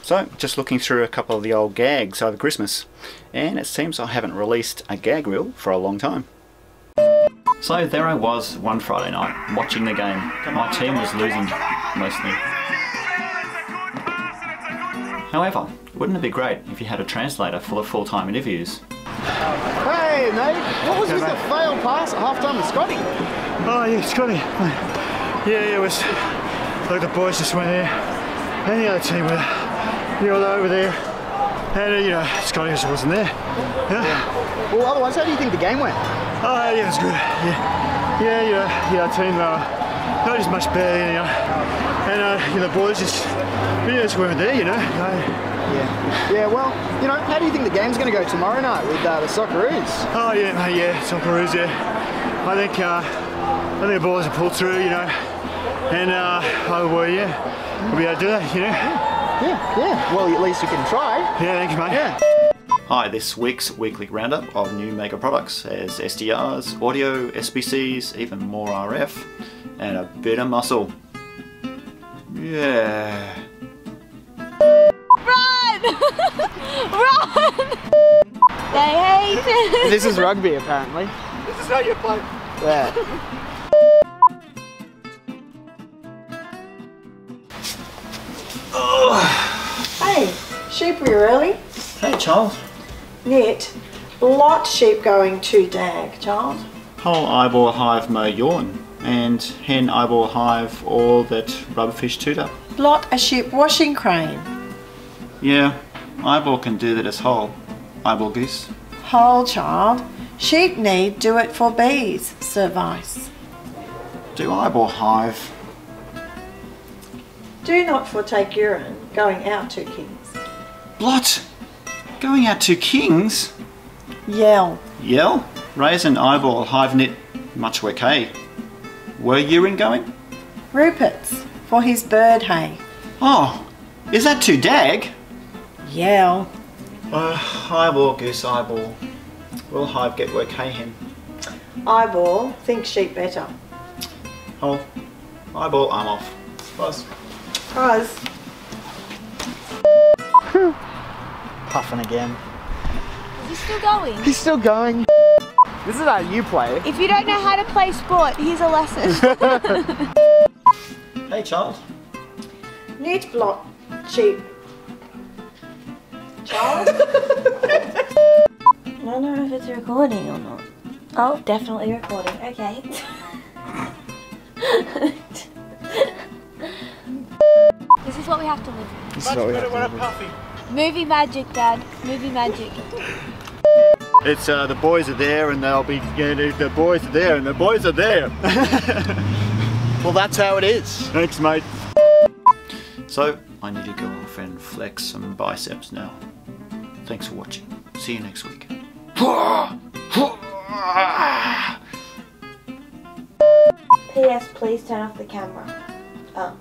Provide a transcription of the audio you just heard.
So, just looking through a couple of the old gags over Christmas, and it seems I haven't released a gag reel for a long time. So there I was one Friday night, watching the game. My team was losing, mostly. However, wouldn't it be great if you had a translator full of full-time interviews? Hey mate, what was this, a failed pass at half time with Scotty? Oh yeah, Scotty. Yeah, it was like the boys just went there, and the other team were, over there, and Scotty just wasn't there. Yeah. Well, otherwise, how do you think the game went? Oh yeah, it was good. Yeah, our team not just much better, and the boys just weren't there, Yeah, well, how do you think the game's going to go tomorrow night with the Socceroos? Oh yeah, Socceroos, yeah. I think the boys will pull through, and we'll be able to do that, Yeah. Well, at least you can try. Yeah, thanks, mate. Yeah. Hi, this week's weekly roundup of new Mega products has SDRs, audio, SBCs, even more RF, and a bit of muscle. Yeah. Run! Run! They hate it. This is rugby, apparently. This is how you play. Yeah. Hey, sheep, were you early? Hey, Charles. Net, lot sheep going to Dag, Charles. Whole eyeball hive mo yawn, and hen eyeball hive all that rubberfish tutor. Lot a sheep washing crane. Yeah, eyeball can do that as whole. Eyeball goose. Whole, child. Sheep need do it for bees, service. Do eyeball hive. Do not forsake urine, going out to kings. What? Going out to kings? Yell. Yell? Raise an eyeball hive knit much work hay. Were urine going? Rupert's, for his bird hay. Oh, is that to Dag? Yell. Eyeball goose eyeball. Will hive get work hay hen? Eyeball, think sheep better. Oh, eyeball I'm off. Buzz. Buzz. Puffing again. Is he still going? He's still going. This is how you play. If you don't know how to play sport, here's a lesson. Hey, child. Net blot sheep. Charles? I don't know if it's recording or not. Oh, definitely recording. Okay. This is what we have to live with. This is what we have to do. Movie magic, Dad. Movie magic. It's the boys are there, and they'll be. The boys are there, and the boys are there. Well, that's how it is. Thanks, mate. So, I need to go off and flex some biceps now. Thanks for watching. See you next week. P.S. Please turn off the camera. Oh.